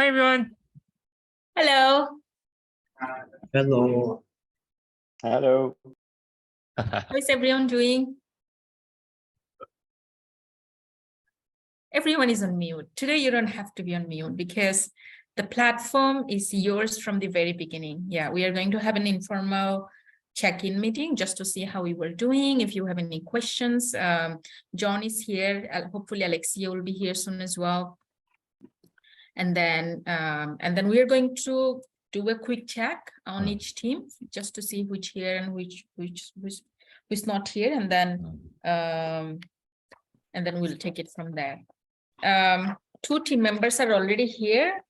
Hi, everyone. Hello. Hello. Hello. How is everyone doing? Everyone is on mute. Today, you don't have to be on mute because the platform is yours from the very beginning. Yeah, we are going to have an informal check-in meeting just to see how we were doing. If you have any questions, John is here. Hopefully, Alexia will be here soon as well. And then we are going to do a quick check on each team just to see which here and who's not here, and then we'll take it from there. 2 team members are already here.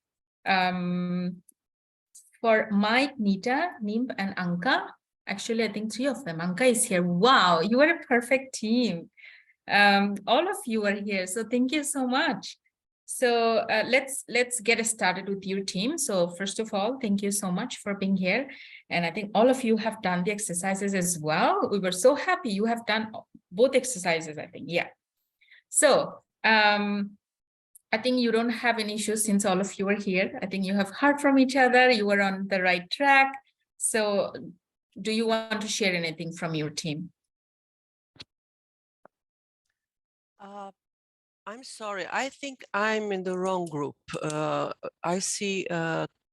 For Mike, Nita, Nimp, and Anka. Actually, I think 3 of them. Anka is here. Wow, you are a perfect team. All of you are here, so thank you so much. So let's get started with your team. So first of all, thank you so much for being here. And I think all of you have done the exercises as well. We were so happy you have done both exercises, I think. Yeah. So I think you don't have any issues since all of you are here. I think you have heard from each other. You are on the right track. So do you want to share anything from your team? I'm sorry. I think I'm in the wrong group. I see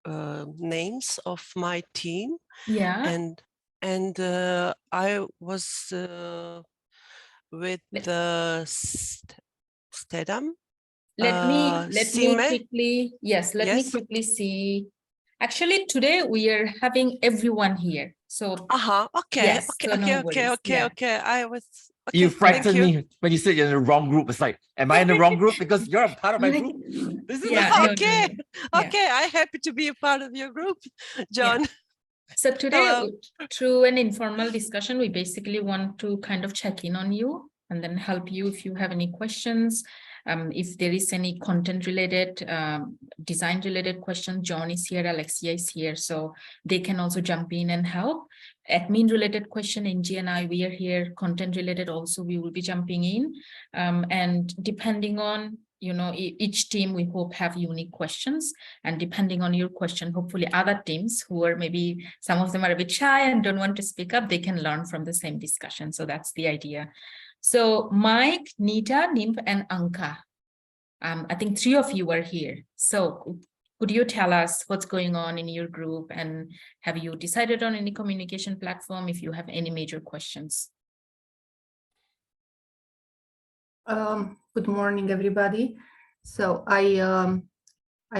names of my team. Yeah. And I was with the Stedham. Let me quickly quickly see. Actually, today we are having everyone here. So okay. Yes, Okay. so no Okay. worries. Okay. Yeah. Okay. I was. Okay, You frightened thank you. me when you said you're in the wrong group. It's like, am I in the wrong group? Because you're a part of my group. This is Yeah, no, okay. Yeah. Okay. I'm happy to be a part of your group, John. So today, Hello. through an informal discussion, we basically want to kind of check in on you and then help you if you have any questions. If there is any content related, design related question, John is here, Alexia is here, so they can also jump in and help. Admin related question, NG and I, we are here. Content related also, we will be jumping in. And depending on, you know, each team we hope have unique questions, and depending on your question, hopefully other teams who are maybe some of them are a bit shy and don't want to speak up, they can learn from the same discussion. So that's the idea. So Mike, Nita, Nimp, and Anka, I think 3 of you are here. So could you tell us what's going on in your group, and have you decided on any communication platform if you have any major questions? Good morning, everybody. So I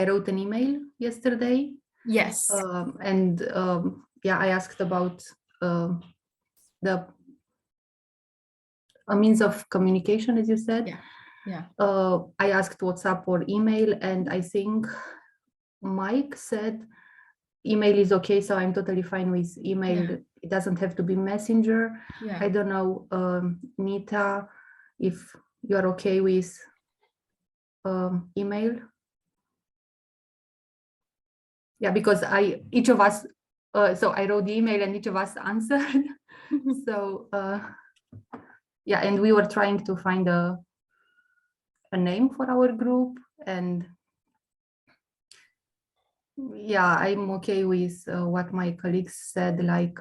wrote an email yesterday. Yes. Yeah, I asked about the a means of communication, as you said. Yeah. I asked WhatsApp or email, and I think Mike said email is okay, so I'm totally fine with email. Yeah. It doesn't have to be messenger. Yeah. I don't know, Nita, if you are okay with email. Yeah, because each of us, so I wrote the email and each of us answered. So yeah, and we were trying to find a name for our group, and yeah, I'm okay with what my colleagues said, like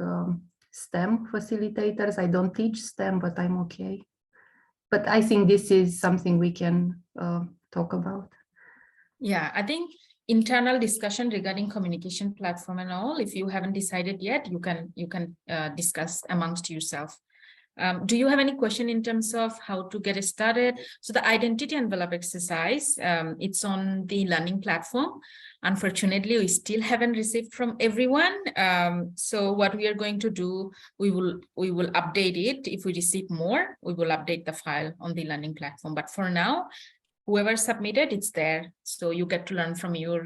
STEM facilitators. I don't teach STEM, but I'm okay. But I think this is something we can talk about. Yeah, I think internal discussion regarding communication platform and all, if you haven't decided yet, you can discuss amongst yourself. Do you have any question in terms of how to get started? So the identity envelope exercise, it's on the learning platform. Unfortunately, we still haven't received from everyone. So what we are going to do, we will update it. If we receive more, we will update the file on the learning platform. But for now, whoever submitted, it's there. So you get to learn from your,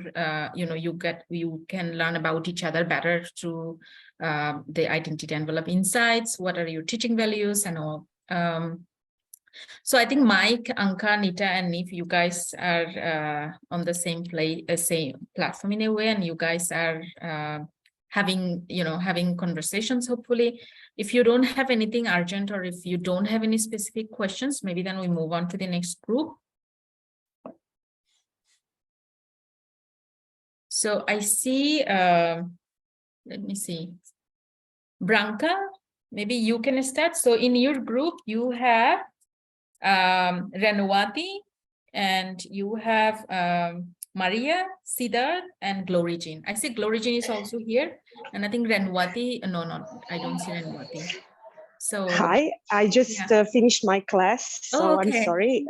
you can learn about each other better through the identity envelope insights. What are your teaching values and all. So I think Mike, Anka, Nita, and Nif, you guys are on the same platform in a way, and you guys are having conversations, hopefully. If you don't have anything urgent, or if you don't have any specific questions, maybe then we move on to the next group. So I see, let me see. Branka, maybe you can start. So in your group, you have Renuati, and you have Maria, Siddharth, and Glory Jean. I see Glory Jean is also here, and I think Renuati, no, I don't see Renuati. So Hi, I just yeah. finished my class, so Oh, I'm okay. sorry.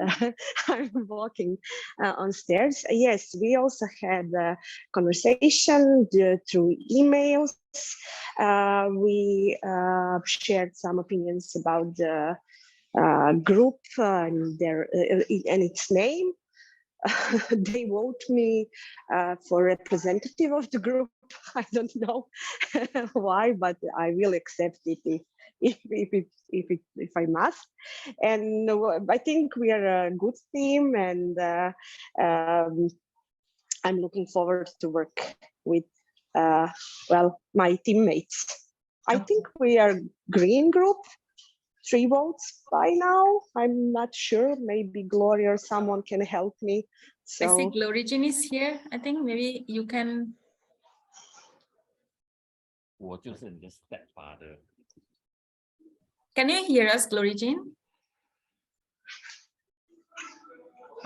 I'm walking on stairs. Yes, we also had a conversation through emails. We shared some opinions about the group and and its name. They vote me for representative of the group. I don't know why, but I will accept it if I must. And I think we are a good team, and I'm looking forward to work with my teammates. I think we are green group. 3 votes by now. I'm not sure. Maybe Gloria or someone can help me. So I see Glory Jean is here. I think maybe you can. 我就是你的 stepfather. Can you hear us, Glory Jean?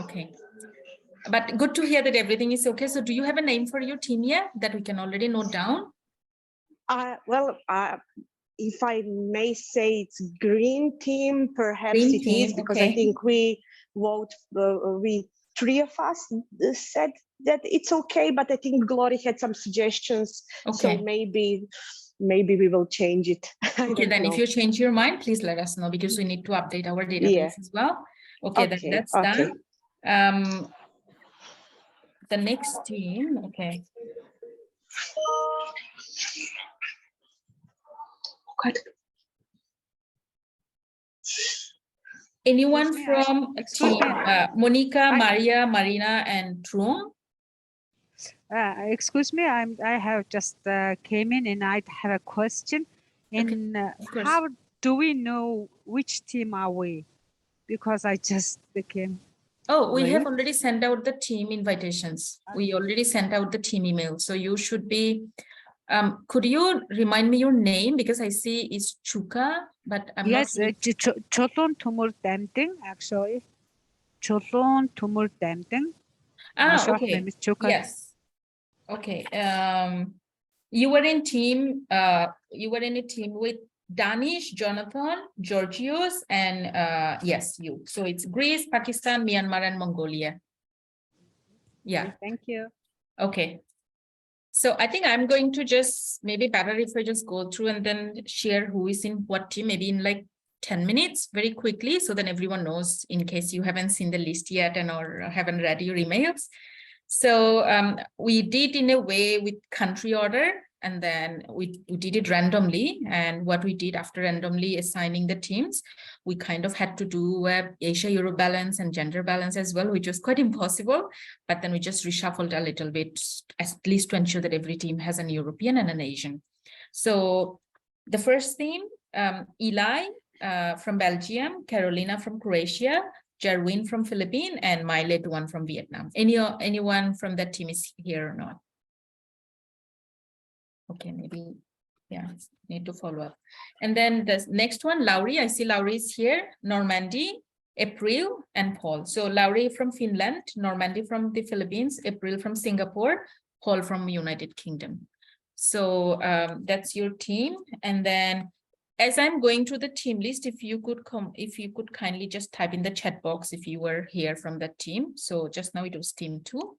Okay. But good to hear that everything is okay. So do you have a name for your team yet that we can already note down? if I may say, it's green team, perhaps Green it team, is, because okay. I think we 3 of us said that it's okay, but I think Glory had some suggestions. Okay. So maybe we will change it. Okay, then if you change your mind, please let us know, because we need to update our database as well. Okay, then that's done. The next team, okay. Anyone from team Monica, Maria, Marina, and Trum? Excuse me, I have just came in and I have a question. In how do we know which team are we? Because I just became. Oh, we have already sent out the team invitations. We already sent out the team email. So you should be, could you remind me your name? Because I see it's Chuka, but I'm not. Yes, Cholon Tumur Damding, actually. Cholon Tumur Damding. My short name is Chuka. Yes. Okay. You were in a team with Danish, Jonathan, Georgios, and yes, you. So it's Greece, Pakistan, Myanmar, and Mongolia. Yeah. Thank you. Okay. So I think I'm going to just, maybe better if I just go through and then share who is in what team, maybe in like 10 minutes, very quickly, so then everyone knows, in case you haven't seen the list yet and or haven't read your emails. So we did in a way with country order, and then we did it randomly. And what we did after randomly assigning the teams, we kind of had to do Asia-Europe balance and gender balance as well, which was quite impossible. But then we just reshuffled a little bit, at least to ensure that every team has an European and an Asian. So the first team, Eli from Belgium, Carolina from Croatia, Jarwin from Philippines, and my late one from Vietnam. Anyone from that team is here or not? Okay, maybe, yeah, need to follow up. And then the next one, Lauri, I see Lauri is here, Normandy, April, and Paul. So Lauri from Finland, Normandy from the Philippines, April from Singapore, Paul from United Kingdom. So that's your team. And then as I'm going through the team list, if you could kindly just type in the chat box if you were here from that team. So just now it was team 2.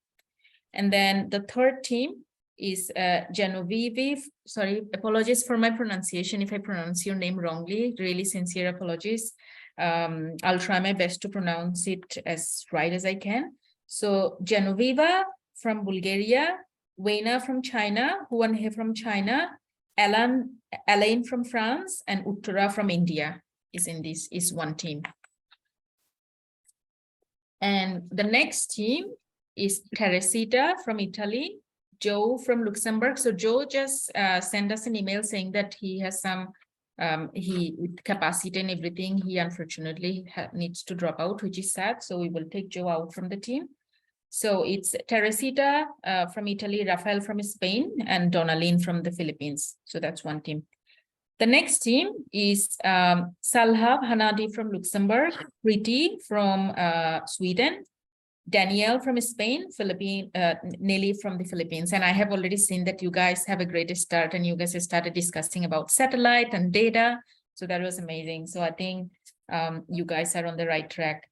And then the third team is Genevieve. Sorry, apologies for my pronunciation if I pronounce your name wrongly. Really sincere apologies. I'll try my best to pronounce it as right as I can. So Genevieve from Bulgaria, Wayna from China, Huanhe from China, Alain from France, and Uttara from India is one team. And the next team is Teresita from Italy, Joe from Luxembourg. So Joe just sent us an email saying that he has some with capacity and everything, he unfortunately needs to drop out, which is sad. So we will take Joe out from the team. So it's Teresita from Italy, Rafael from Spain, and Donalyn from the Philippines. So that's one team. The next team is Salha Hanadi from Luxembourg, Priti from Sweden, Danielle from Spain, Nelly from the Philippines. And I have already seen that you guys have a great start and you guys have started discussing about satellite and data. So that was amazing. So I think you guys are on the right track.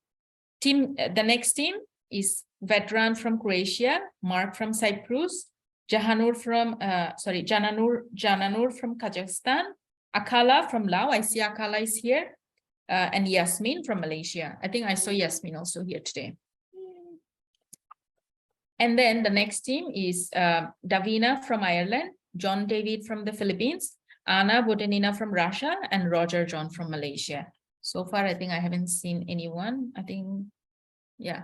The next team is Vedran from Croatia, Mark from Cyprus, Jananur from Kazakhstan, Akala from Laos. I see Akala is here, and Yasmin from Malaysia. I think I saw Yasmin also here today. And then the next team is Davina from Ireland, John David from the Philippines, Anna Botanina from Russia, and Roger John from Malaysia. So far, I think I haven't seen anyone. I think, yeah.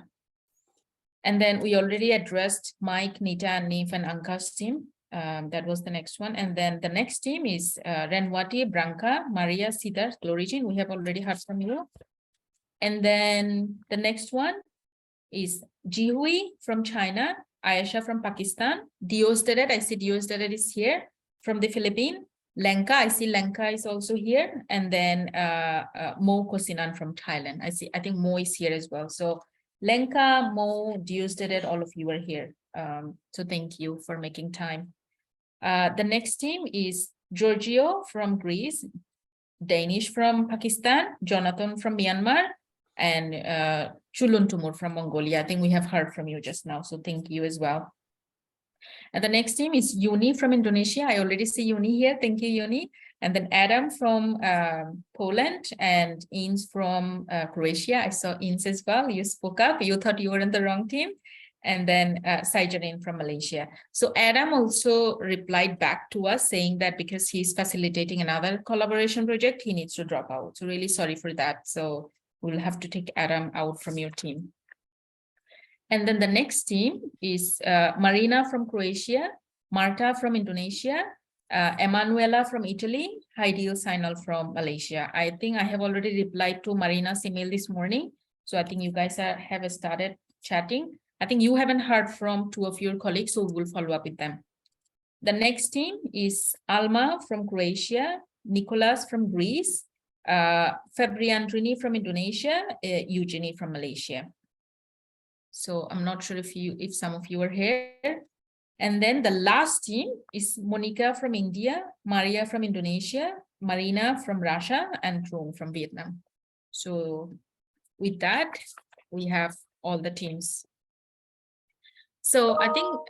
And then we already addressed Mike, Nita, and Nif, and Anka's team. That was the next one. And then the next team is Renwati, Branka, Maria, Siddharth, Glorigin. We have already heard from you. And then the next one is Jihui from China, Ayesha from Pakistan, Diosderet, I see Diosderet is here, from the Philippines, Lenka, I see Lenka is also here, and then Mo Kosinan from Thailand. I think Mo is here as well. So Lenka, Mo, Diosderet, all of you are here. So thank you for making time. The next team is Giorgio from Greece, Danish from Pakistan, Jonathan from Myanmar, and Chulun Tumur from Mongolia. I think we have heard from you just now, so thank you as well. And the next team is Yuni from Indonesia. I already see Yuni here. Thank you, Yuni. And then Adam from Poland and Ins from Croatia. I saw Ins as well. You spoke up. You thought you were in the wrong team. And then Saijanin from Malaysia. So Adam also replied back to us saying that because he's facilitating another collaboration project, he needs to drop out. So really sorry for that. So we'll have to take Adam out from your team. And then the next team is Marina from Croatia, Marta from Indonesia, Emanuela from Italy, Heidil Sinal from Malaysia. I think I have already replied to Marina's email this morning. So I think you guys have started chatting. I think you haven't heard from two of your colleagues, so we'll follow up with them. The next team is Alma from Croatia, Nicolas from Greece, Febriandrini from Indonesia, Eugenie from Malaysia. So I'm not sure if some of you are here. And then the last team is Monica from India, Maria from Indonesia, Marina from Russia, and Rome from Vietnam. So with that, we have all the teams. So I think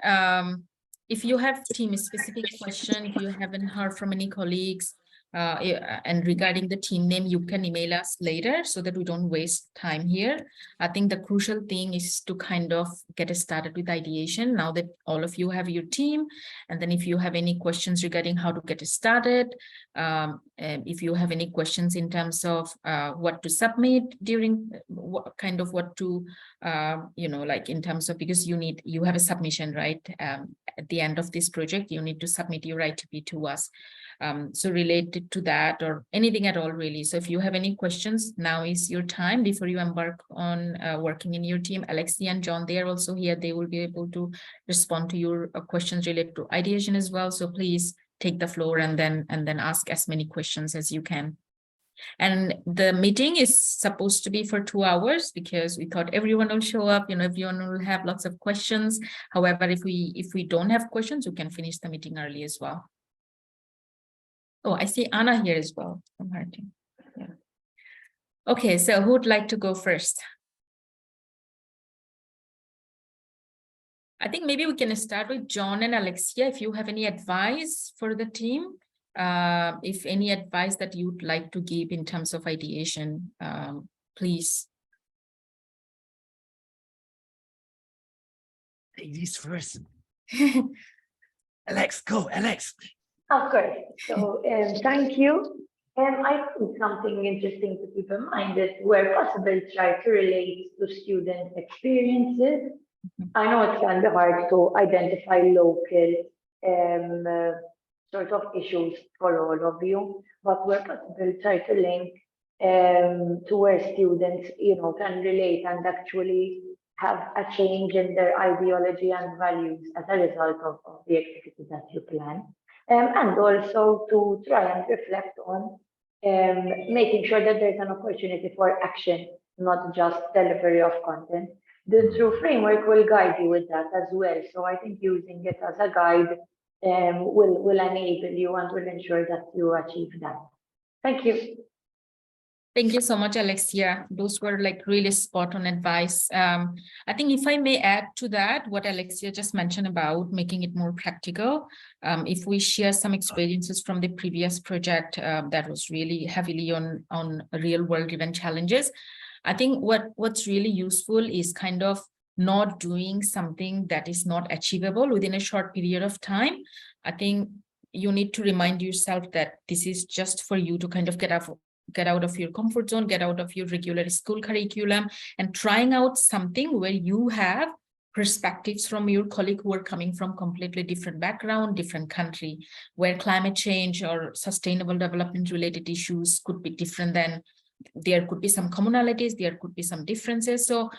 if you have team-specific question, if you haven't heard from any colleagues, and regarding the team name, you can email us later so that we don't waste time here. I think the crucial thing is to kind of get started with ideation now that all of you have your team. And then if you have any questions regarding how to get started, if you have any questions in terms of what to submit during what to, like in terms of, because you have a submission, right? At the end of this project, you need to submit your ITP to us. So related to that or anything at all, really. So if you have any questions, now is your time before you embark on working in your team. Alexia and John, they are also here. They will be able to respond to your questions related to ideation as well. So please take the floor and then ask as many questions as you can. And the meeting is supposed to be for 2 hours because we thought everyone will show up, everyone will have lots of questions. However, if we don't have questions, we can finish the meeting early as well. Oh, I see Anna here as well from her team. Yeah. Okay, so who would like to go first? I think maybe we can start with John and Alexia. If you have any advice for the team, if any advice that you'd like to give in terms of ideation, please. Ladies first. Alex, go, Alex. Okay, so thank you. I think something interesting to keep in mind is where possible, try to relate to student experiences. I know it can be hard to identify local sort of issues for all of you, but where possible, try to link to where students, can relate and actually have a change in their ideology and values as a result of the activity that you plan. And also to try and reflect on making sure that there's an opportunity for action, not just delivery of content. The true framework will guide you with that as well. So I think using it as a guide will enable you and will ensure that you achieve that. Thank you. Thank you so much, Alexia. Those were like really spot on advice. I think if I may add to that, what Alexia just mentioned about making it more practical, if we share some experiences from the previous project that was really heavily on real world event challenges, I think what's really useful is kind of not doing something that is not achievable within a short period of time. I think you need to remind yourself that this is just for you to kind of get out of your comfort zone, get out of your regular school curriculum, and trying out something where you have perspectives from your colleague who are coming from completely different background, different country, where climate change or sustainable development related issues could be different than, there could be some commonalities, there could be some differences. So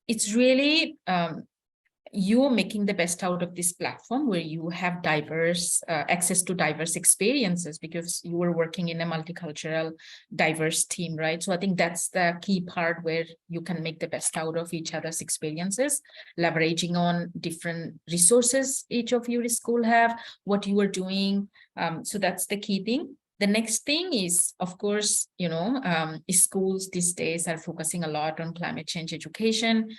it's really you making the best out of this platform where you have diverse access to diverse experiences because you were working in a multicultural, diverse team, right? So I think that's the key part where you can make the best out of each other's experiences, leveraging on different resources each of your school have, what you are doing. So that's the key thing. The next thing is, of course, schools these days are focusing a lot on climate change education.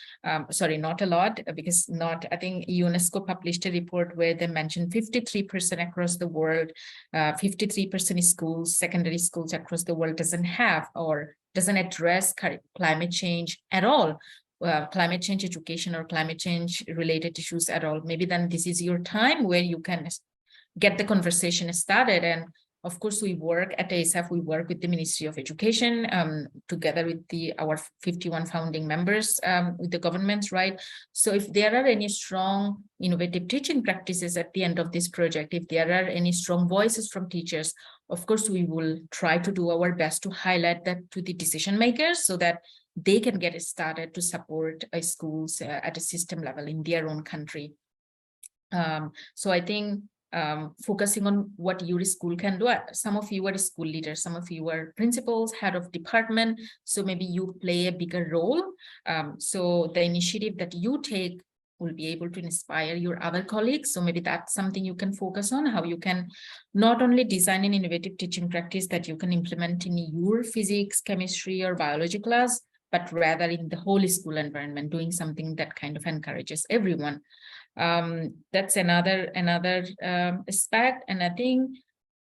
Sorry, not a lot, because I think UNESCO published a report where they mentioned 53% across the world, 53% schools, secondary schools across the world doesn't have or doesn't address climate change at all. Climate change education or climate change related issues at all. Maybe then this is your time where you can get the conversation started. And of course, we work at ASEF, we work with the Ministry of Education together with our 51 founding members with the governments, right? So if there are any strong innovative teaching practices at the end of this project, if there are any strong voices from teachers, of course, we will try to do our best to highlight that to the decision makers so that they can get started to support schools at a system level in their own country. So I think focusing on what your school can do. Some of you are school leaders, some of you are principals, head of department, so maybe you play a bigger role. So the initiative that you take will be able to inspire your other colleagues. So maybe that's something you can focus on, how you can not only design an innovative teaching practice that you can implement in your physics, chemistry, or biology class, but rather in the whole school environment, doing something that kind of encourages everyone. That's another aspect. And I think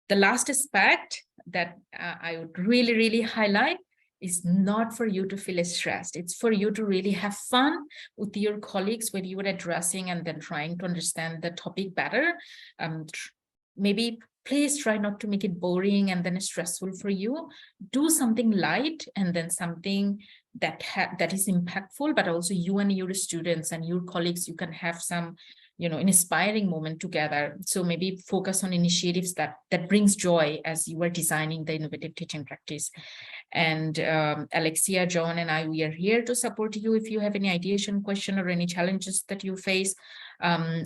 the last aspect that I would really highlight is not for you to feel stressed. It's for you to really have fun with your colleagues when you are addressing and then trying to understand the topic better. Maybe please try not to make it boring and then stressful for you. Do something light and then something that is impactful, but also you and your students and your colleagues, you can have some, an inspiring moment together. So maybe focus on initiatives that brings joy as you are designing the innovative teaching practice. And Alexia, John, and I, we are here to support you if you have any ideation, question, or any challenges that you face.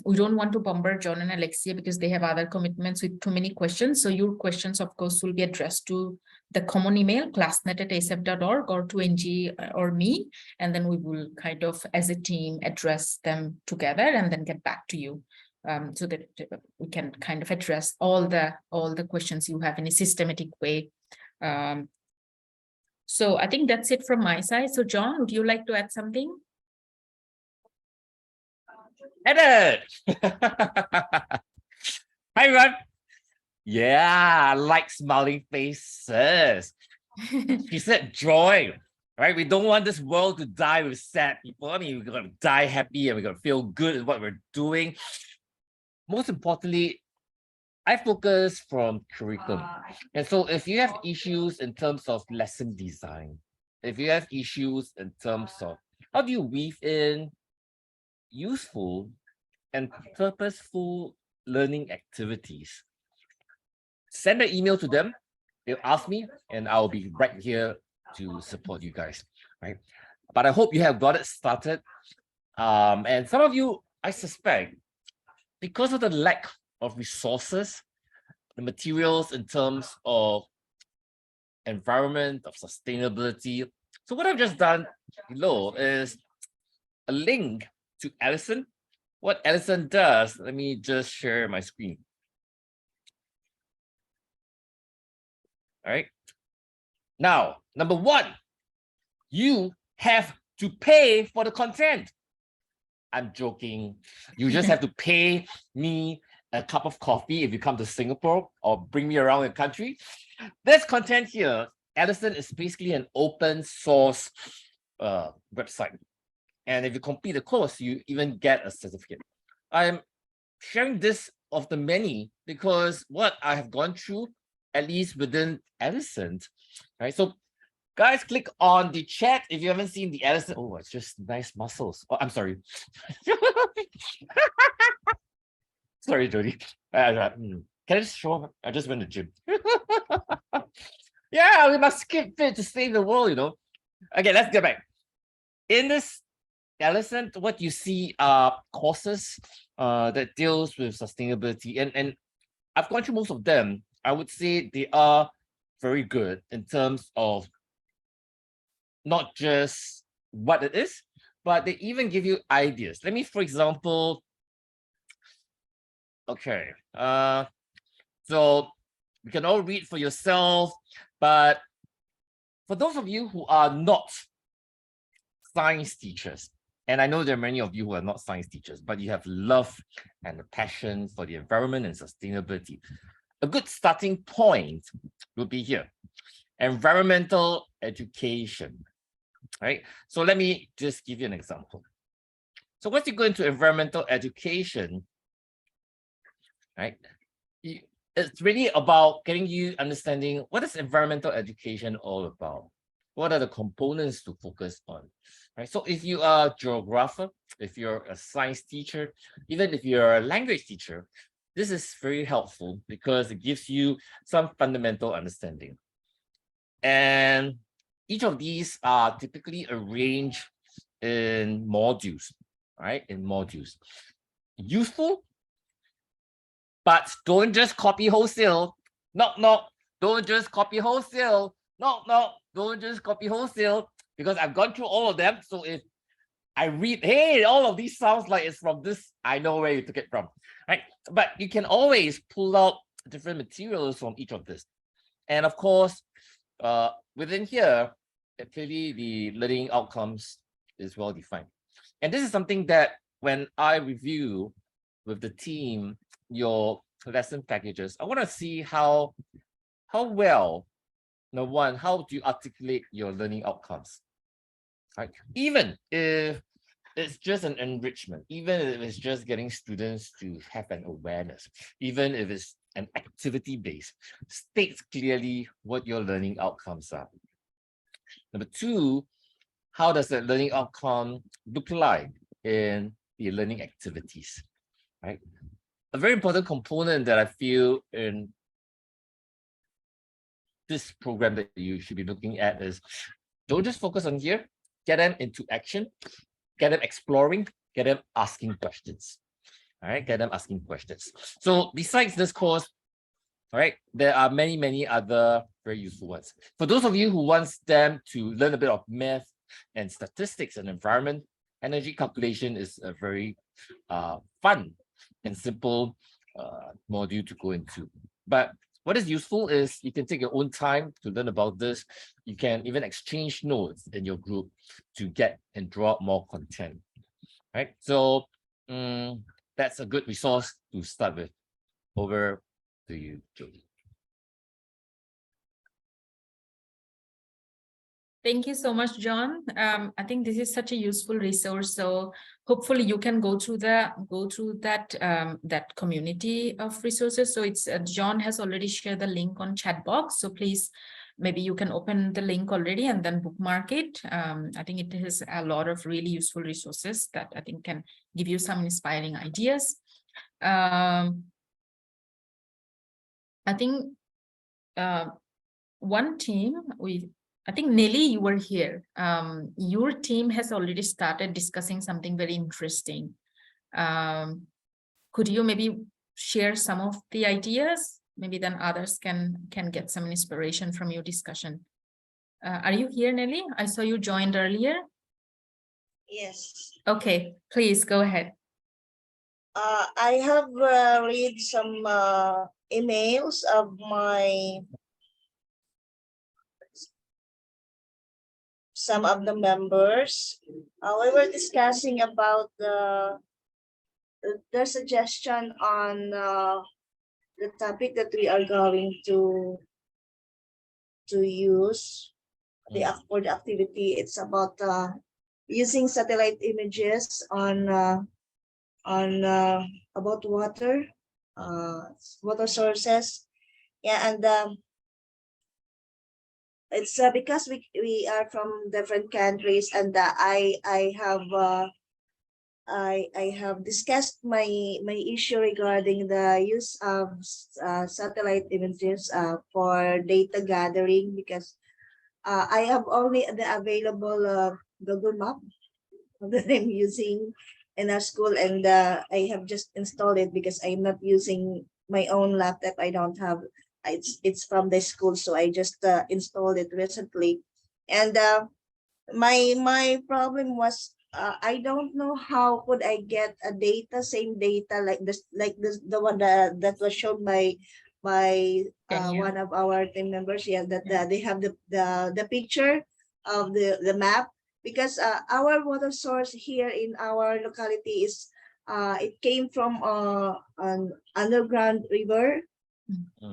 We don't want to bombard John and Alexia because they have other commitments with too many questions. So your questions, of course, will be addressed to the common email, classnet@asef.org, or to NG or me. And then we will kind of, as a team, address them together and then get back to you so that we can kind of address all the questions you have in a systematic way. So I think that's it from my side. So John, would you like to add something? Edit! Hi, everyone. Yeah, I like smiling faces. She said joy, right? We don't want this world to die with sad people. I mean, we're going to die happy and we're going to feel good at what we're doing. Most importantly, I focus from curriculum. And so if you have issues in terms of lesson design, if you have issues in terms of how do you weave in useful and purposeful learning activities, send an email to them. They'll ask me and I'll be right here to support you guys, right? But I hope you have got it started. And some of you, I suspect, because of the lack of resources, the materials in terms of environment, of sustainability. So what I've just done below is a link to Alison. What Alison does, let me just share my screen. All right. Now, number one, you have to pay for the content. I'm joking. You just have to pay me a cup of coffee if you come to Singapore or bring me around the country. This content here, Alison, is basically an open source website. And if you complete the course, you even get a certificate. I'm sharing this of the many because what I have gone through, at least within Alison, right? So guys, click on the chat if you haven't seen the Alison. Oh, it's just nice muscles. Oh, I'm sorry. Sorry, Jody. Can I just show up? I just went to the gym. Yeah, we must keep fit to save the world, you know. Okay, let's get back. In this Alison, what you see are courses that deals with sustainability. And I've gone through most of them. I would say they are very good in terms of not just what it is, but they even give you ideas. Let me, for example, okay, so you can all read for yourself, but for those of you who are not science teachers, and I know there are many of you who are not science teachers, but you have love and a passion for the environment and sustainability, a good starting point would be here, environmental education. Right. So let me just give you an example. So once you go into environmental education, right, it's really about getting you understanding what is environmental education all about. What are the components to focus on, right? So if you are a geographer, if you're a science teacher, even if you're a language teacher, this is very helpful because it gives you some fundamental understanding. And each of these are typically arranged in modules, right? In modules. Useful, but don't just copy wholesale. No, don't just copy wholesale. No, don't just copy wholesale because I've gone through all of them. So if I read, hey, all of these sounds like it's from this, I know where you took it from, right? But you can always pull out different materials from each of this. And of course, within here, clearly the learning outcomes is well defined. And this is something that when I review with the team your lesson packages, I want to see how well, number one, how do you articulate your learning outcomes? Right? Even if it's just an enrichment, even if it's just getting students to have an awareness, even if it's an activity base, states clearly what your learning outcomes are. Number two, how does that learning outcome look like in the learning activities, right? A very important component that I feel in this program that you should be looking at is don't just focus on here, get them into action, get them exploring, get them asking questions. All right, get them asking questions. So besides this course, all right, there are many other very useful ones. For those of you who wants them to learn a bit of math and statistics and environment, energy calculation is a very fun and simple module to go into. But what is useful is you can take your own time to learn about this. You can even exchange notes in your group to get and draw out more content. Right. So that's a good resource to start with. Over to you, Jody. Thank you so much, John. I think this is such a useful resource. So hopefully you can go through that that community of resources. So it's John has already shared the link on chat box. So please, maybe you can open the link already and then bookmark it. I think it has a lot of really useful resources that I think can give you some inspiring ideas. I think one team I think Nelly, you were here. Your team has already started discussing something very interesting. Could you maybe share some of the ideas? Maybe then others can get some inspiration from your discussion. Are you here, Nelly? I saw you joined earlier. Yes. Okay, please go ahead. I have read some emails of some of the members. We were discussing about their suggestion on the topic that we are going to use for the activity. It's about using satellite images on about water sources. Yeah, and it's because we are from different countries, and I have discussed my issue regarding the use of satellite images for data gathering, because I have only the available Google Map that I'm using in our school, and I have just installed it because I'm not using my own laptop. I don't have, it's from the school, so I just installed it recently. And my problem was I don't know how could I get a same data like this, the one that was shown by one of our team members. Yeah, that they have the picture of the map, because our water source here in our locality is it came from an underground river.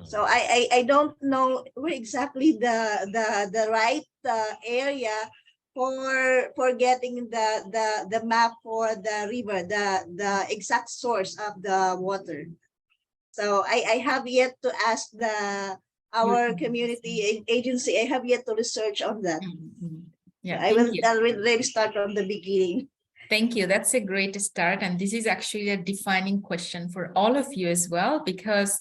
So I don't know where exactly the right area for getting the map for the river, the exact source of the water. So I have yet to ask our community agency. I have yet to research on that. Yeah, I will really start from the beginning. Thank you. That's a great start. And this is actually a defining question for all of you as well, because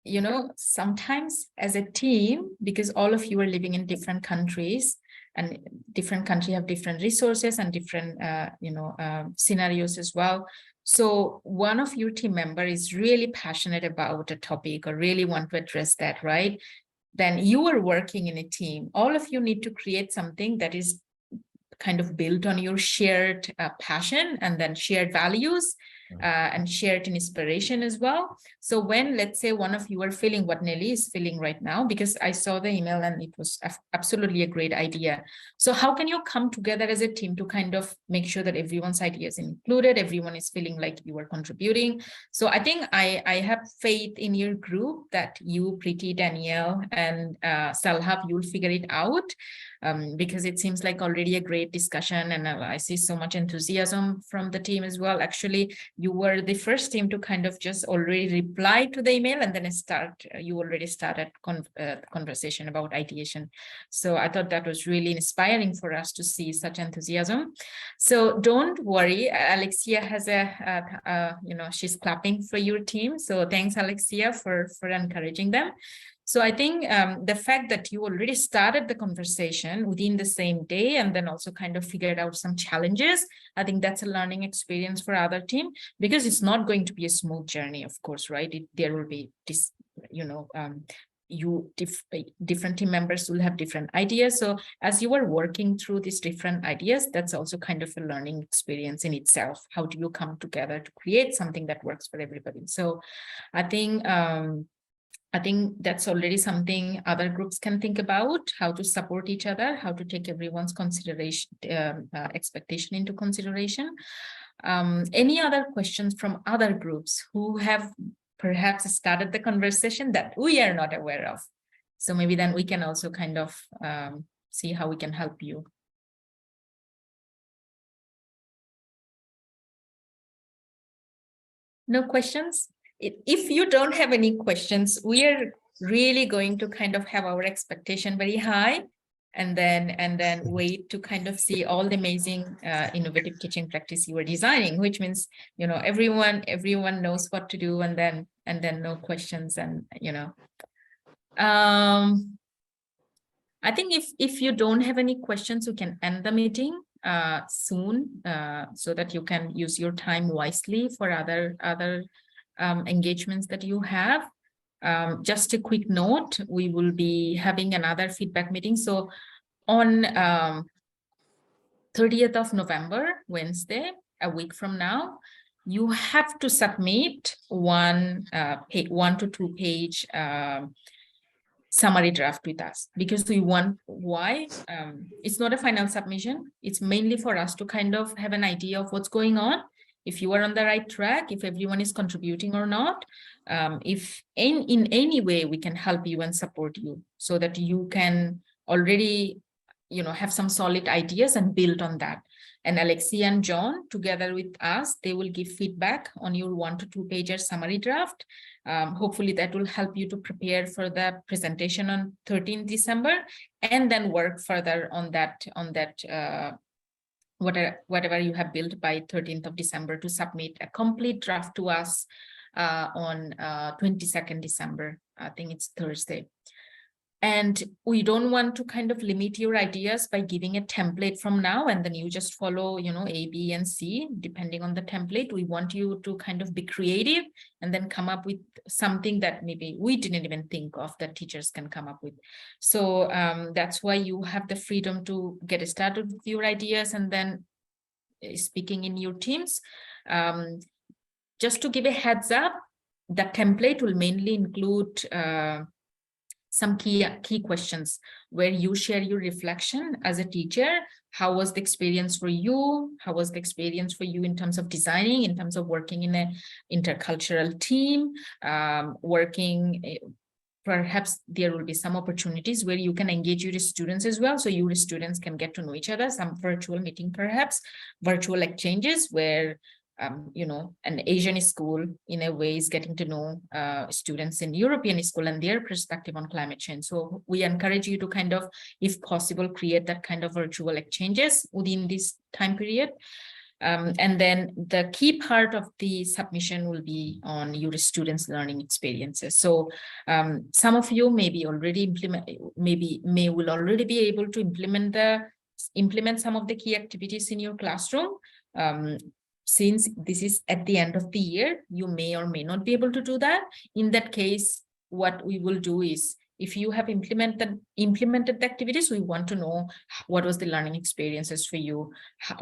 you know, sometimes as a team, because all of you are living in different countries, and different countries have different resources and different scenarios as well. So one of your team member is really passionate about a topic or really want to address that, right? Then you are working in a team. All of you need to create something that is kind of built on your shared passion and then shared values and shared inspiration as well. So when, let's say, one of you are feeling what Nelly is feeling right now, because I saw the email and it was absolutely a great idea. So how can you come together as a team to kind of make sure that everyone's idea is included, everyone is feeling like you are contributing? So I think I have faith in your group that you, Preeti, Danielle, and Salhab, you'll figure it out. Because it seems like already a great discussion, and I see so much enthusiasm from the team as well. Actually, you were the first team to kind of just already reply to the email, and then you already started conversation about ideation. So I thought that was really inspiring for us to see such enthusiasm. So don't worry, Alexia has she's clapping for your team. So thanks, Alexia, for encouraging them. So I think the fact that you already started the conversation within the same day and then also kind of figured out some challenges, I think that's a learning experience for other team, because it's not going to be a smooth journey, of course, right? There will be this, different team members will have different ideas. So as you are working through these different ideas, that's also kind of a learning experience in itself. How do you come together to create something that works for everybody? So I think that's already something other groups can think about, how to support each other, how to take everyone's consideration, expectation into consideration. Any other questions from other groups who have perhaps started the conversation that we are not aware of? So maybe then we can also kind of see how we can help you. No questions? If you don't have any questions, we are really going to kind of have our expectation very high, and then wait to kind of see all the amazing innovative teaching practice you are designing, which means, everyone knows what to do, and then no questions, and I think if you don't have any questions, you can end the meeting soon so that you can use your time wisely for other engagements that you have. Just a quick note, we will be having another feedback meeting. So on 30th of November, Wednesday, a week from now, you have to submit one to 2 page summary draft with us, because we want it's not a final submission. It's mainly for us to kind of have an idea of what's going on, if you are on the right track, if everyone is contributing or not, if in any way we can help you and support you so that you can already have some solid ideas and build on that. And Alexia and John, together with us, they will give feedback on your 1 to 2 pager summary draft. Hopefully that will help you to prepare for the presentation on 13th December, and then work further on that whatever you have built by 13th of December to submit a complete draft to us on 22nd December. I think it's Thursday. And we don't want to kind of limit your ideas by giving a template from now and then you just follow, A, B, and C, depending on the template. We want you to kind of be creative and then come up with something that maybe we didn't even think of that teachers can come up with. So that's why you have the freedom to get started with your ideas and then speaking in your teams. Just to give a heads up, the template will mainly include some key questions where you share your reflection as a teacher. How was the experience for you? How was the experience for you in terms of designing, in terms of working in an intercultural team, perhaps there will be some opportunities where you can engage your students as well. So your students can get to know each other, some virtual meeting, perhaps virtual exchanges where an Asian school in a way is getting to know students in European school and their perspective on climate change. So we encourage you to kind of, if possible, create that kind of virtual exchanges within this time period. And then the key part of the submission will be on your students' learning experiences. So some of you may be already will already be able to implement some of the key activities in your classroom. Since this is at the end of the year, you may or may not be able to do that. In that case, what we will do is, if you have implemented the activities, we want to know what was the learning experiences for you.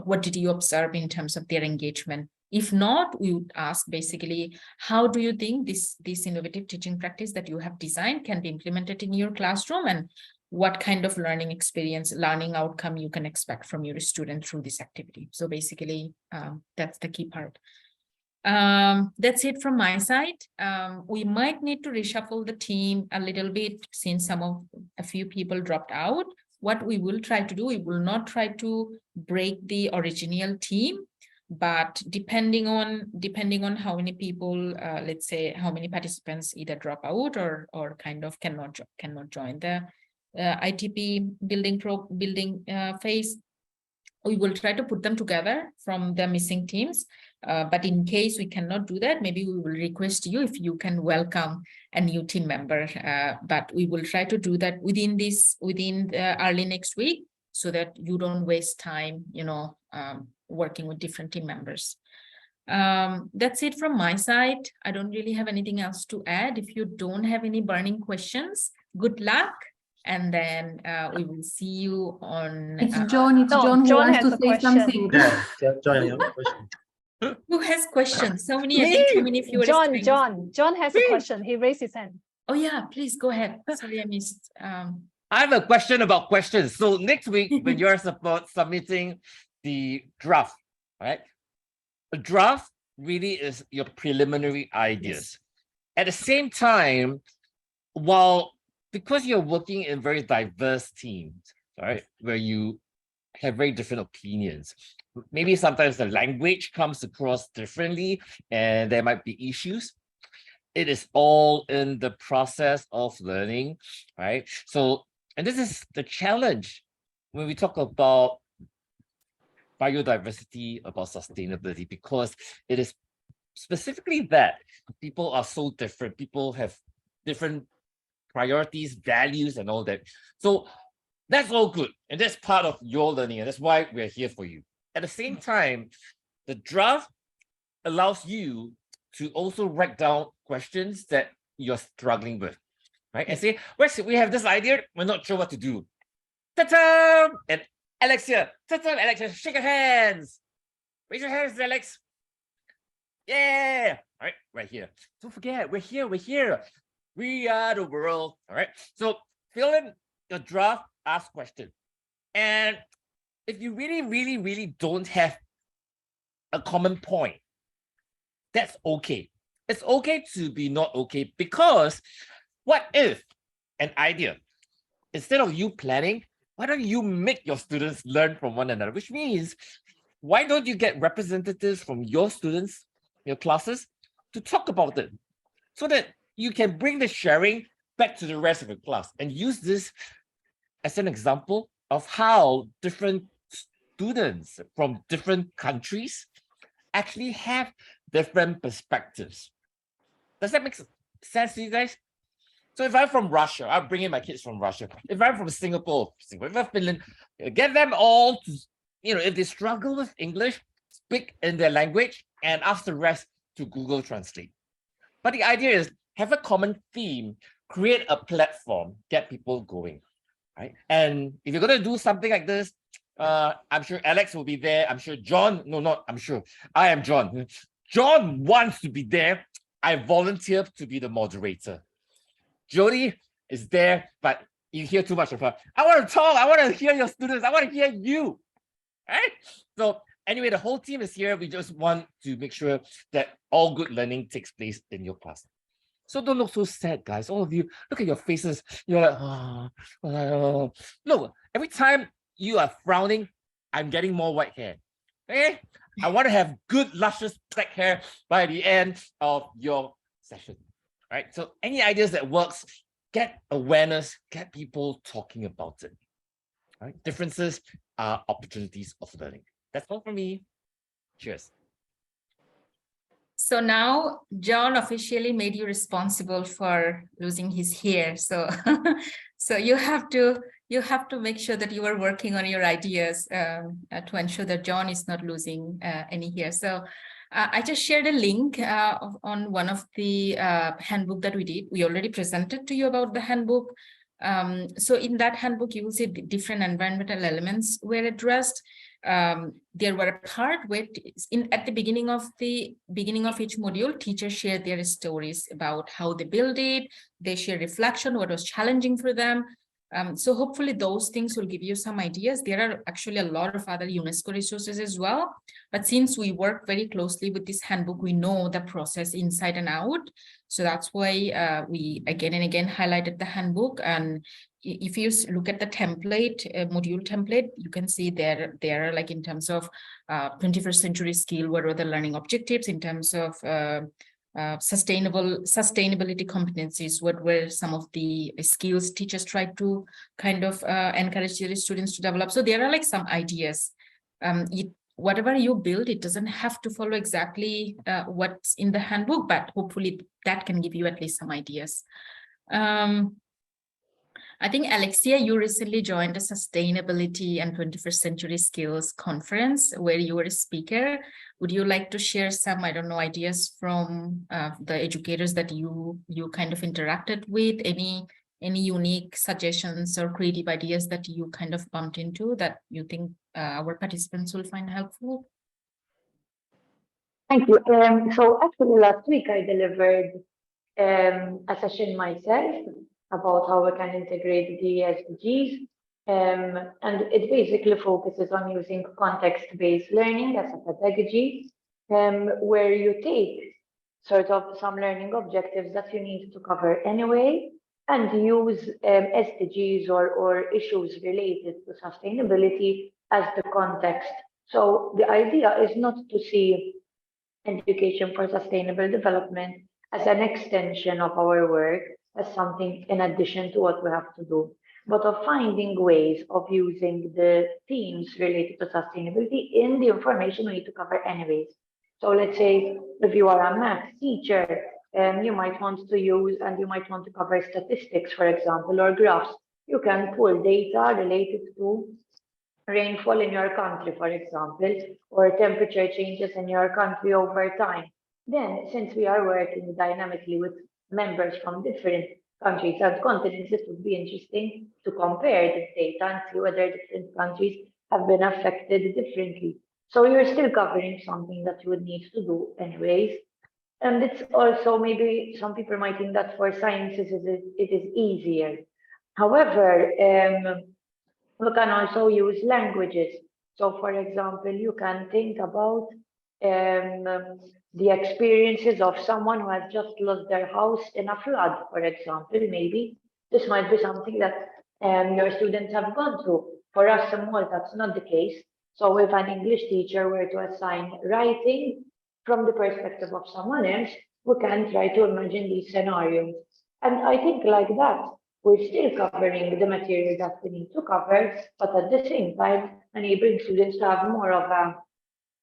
What did you observe in terms of their engagement? If not, we would ask basically, how do you think this innovative teaching practice that you have designed can be implemented in your classroom, and what kind of learning experience, learning outcome you can expect from your student through this activity. So basically, that's the key part. That's it from my side. We might need to reshuffle the team a little bit since a few people dropped out. What we will try to do, we will not try to break the original team, but depending on how many people, let's say how many participants either drop out or kind of cannot join the ITP building phase, we will try to put them together from the missing teams. But in case we cannot do that, maybe we will request you if you can welcome a new team member. But we will try to do that within early next week, so that you don't waste time, working with different team members. That's it from my side. I don't really have anything else to add. If you don't have any burning questions, good luck. And then we will see you on. It's John who wants to say something. Yeah, John, you have a question. Who has questions? So many, I think, many of you. John has a question. He raised his hand. Oh yeah, please go ahead. Sorry, I missed. I have a question about questions. So next week, when you're submitting the draft, right? A draft really is your preliminary ideas. Yes. At the same time, because you're working in very diverse teams, right, where you have very different opinions, maybe sometimes the language comes across differently and there might be issues. It is all in the process of learning, right? So, and this is the challenge when we talk about biodiversity, about sustainability, because it is specifically that people are so different. People have different priorities, values, and all that. So That's all good. And that's part of your learning. And that's why we're here for you. At the same time, the draft allows you to also write down questions that you're struggling with, right? And say, we have this idea, we're not sure what to do. Ta-ta! And Alex here. Ta-ta! Alex, shake your hands. Raise your hands, Alex. Yeah. All right here. Don't forget, we're here. We are the world. All right. So fill in your draft, ask question. And if you really don't have a common point, that's okay. It's okay to be not okay, because what if an idea, instead of you planning, why don't you make your students learn from one another? Which means, why don't you get representatives from your students, your classes, to talk about it, so that you can bring the sharing back to the rest of the class and use this as an example of how different students from different countries actually have different perspectives. Does that make sense to you guys? So if I'm from Russia, I'll bring in my kids from Russia. If I'm from Singapore, if I'm Finland, get them all to, if they struggle with English, speak in their language and ask the rest to Google Translate. But the idea is, have a common theme, create a platform, get people going, right? And if you're going to do something like this, I'm sure Alex will be there. I'm sure John, I am John. John wants to be there. I volunteer to be the moderator. Jody is there, but you hear too much of her. I want to talk. I want to hear your students. I want to hear you. Right? So anyway, the whole team is here. We just want to make sure that all good learning takes place in your class. So don't look so sad, guys. All of you, look at your faces. You're like, oh. Look, every time you are frowning, I'm getting more white hair. Okay? I want to have good, luscious black hair by the end of your session. Right? So any ideas that works, get awareness, get people talking about it. Right? Differences are opportunities of learning. That's all from me. Cheers. So now John officially made you responsible for losing his hair. So, so you have to make sure that you are working on your ideas to ensure that John is not losing any hair. So I just shared a link on one of the handbook that we did. We already presented to you about the handbook. So in that handbook, you will see different environmental elements were addressed. There were a part where at the beginning of each module, teachers shared their stories about how they built it. They share reflection, what was challenging for them. So hopefully those things will give you some ideas. There are actually a lot of other UNESCO resources as well. But since we work very closely with this handbook, we know the process inside and out. So that's why we again and again highlighted the handbook. And if you look at the template, module template, you can see there are like in terms of 21st century skill, what are the learning objectives in terms of sustainability competencies, what were some of the skills teachers tried to kind of encourage their students to develop. So there are like some ideas. Whatever you build, it doesn't have to follow exactly what's in the handbook, but hopefully that can give you at least some ideas. I think, Alexia, you recently joined a Sustainability and 21st Century Skills conference where you were a speaker. Would you like to share some, I don't know, ideas from the educators that you kind of interacted with? Any unique suggestions or creative ideas that you kind of bumped into that you think our participants will find helpful? Thank you. So actually last week I delivered a session myself about how we can integrate the SDGs. And it basically focuses on using context-based learning as a pedagogy, where you take sort of some learning objectives that you need to cover anyway, and use SDGs or issues related to sustainability as the context. So the idea is not to see education for sustainable development as an extension of our work, as something in addition to what we have to do, but of finding ways of using the themes related to sustainability in the information we need to cover anyways. So let's say if you are a math teacher, you might want to use and you might want to cover statistics, for example, or graphs. you can pull data related to rainfall in your country, for example, or temperature changes in your country over time. Then, since we are working dynamically with members from different countries and continents, it would be interesting to compare this data and see whether different countries have been affected differently. So you're still covering something that you would need to do anyways. And it's also maybe some people might think that for sciences it is easier. However, we can also use languages. So, for example, you can think about the experiences of someone who has just lost their house in a flood, for example. Maybe this might be something that your students have gone through. For us, Samuel, that's not the case. So, if an English teacher were to assign writing from the perspective of someone else, we can try to imagine these scenarios. And I think like that, we're still covering the material that we need to cover, but at the same time, enabling students to have more of a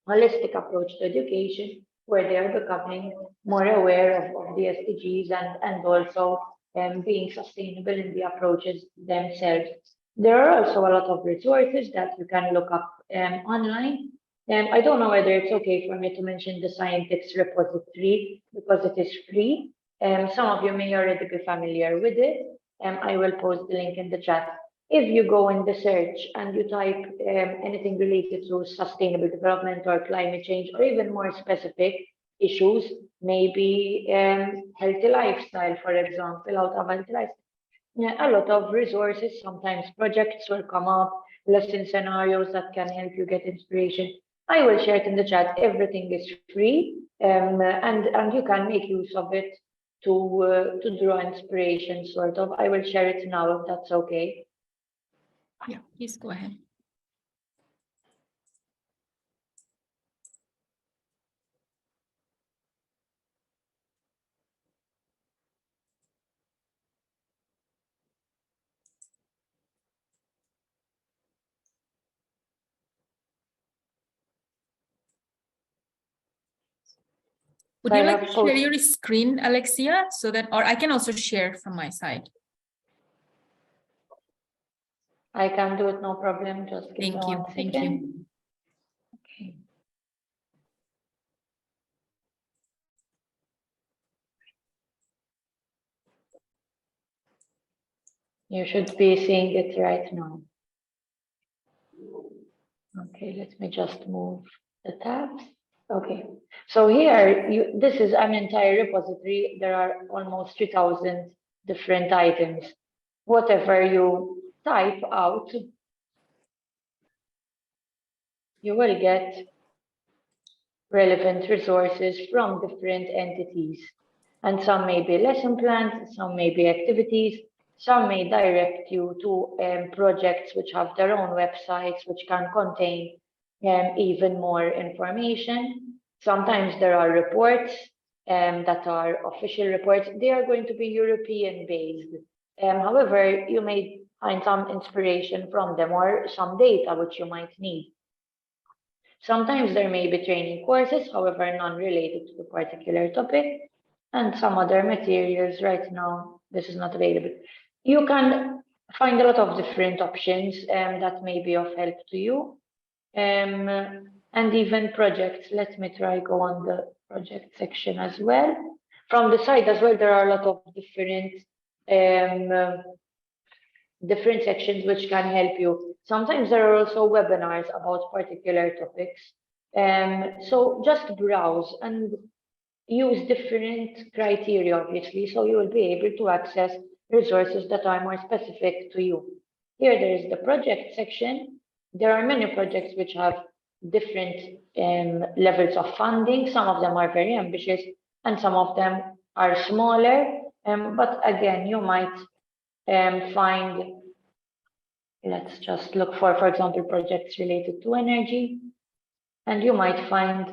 holistic approach to education, where they are becoming more aware of the SDGs and also being sustainable in the approaches themselves. There are also a lot of resources that you can look up online. I don't know whether it's okay for me to mention the Scientix repository because it is free. Some of you may already be familiar with it. I will post the link in the chat. If you go in the search and you type anything related to sustainable development or climate change, or even more specific issues, maybe healthy lifestyle, for example, out of healthy lifestyle. Yeah, a lot of resources, sometimes projects will come up, lesson scenarios that can help you get inspiration. I will share it in the chat. Everything is free, and you can make use of it to draw inspiration, sort of. I will share it now if that's okay. Yeah, please go ahead. Would you like to share your screen, Alexia, so that, or I can also share from my side. I can do it, no problem. Just give me Thank you. 1 second. Thank you. Okay. You should be seeing it right now. Okay, let me just move the tabs. Okay, so here, this is an entire repository. There are almost 3,000 different items. Whatever you type out, you will get relevant resources from different entities. And some may be lesson plans, some may be activities, some may direct you to projects which have their own websites, which can contain even more information. Sometimes there are reports that are official reports. They are going to be European based. However, you may find some inspiration from them or some data which you might need. Sometimes there may be training courses, however, non-related to the particular topic, and some other materials. Right now, this is not available. You can find a lot of different options that may be of help to you, and even projects. Let me try go on the project section as well. From the side as well, there are a lot of different sections which can help you. Sometimes there are also webinars about particular topics. So just browse and use different criteria, obviously, so you will be able to access resources that are more specific to you. Here there is the project section. There are many projects which have different levels of funding. Some of them are very ambitious and some of them are smaller. But again, you might find, let's just look for example, projects related to energy, and you might find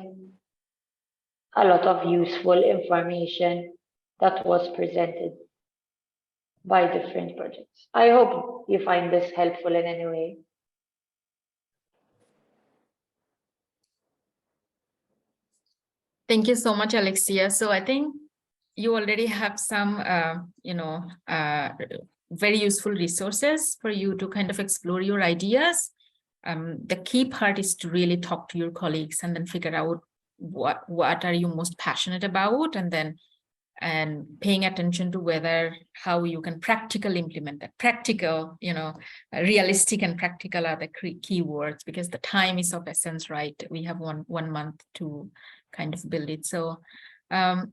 a lot of useful information that was presented by different projects. I hope you find this helpful in any way. Thank you so much, Alexia. So I think you already have some, very useful resources for you to kind of explore your ideas. The key part is to really talk to your colleagues and then figure out what are you most passionate about, and paying attention to how you can practically implement that. Practical, realistic and practical are the key words, because the time is of essence, right? We have one month to kind of build it. So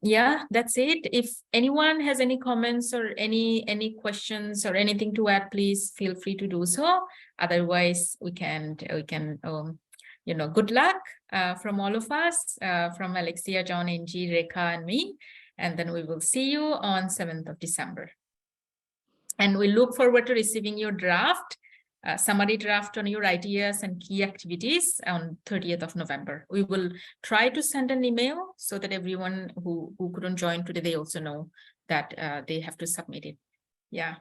yeah, that's it. If anyone has any comments or any questions or anything to add, please feel free to do so. Otherwise, we can good luck from all of us, from Alexia, John, Angie, Rekha, and me. And then we will see you on 7th of December. And we look forward to receiving your draft, summary draft on your ideas and key activities on 30th of November. We will try to send an email so that everyone who couldn't join today, they also know that they have to submit it. Yeah.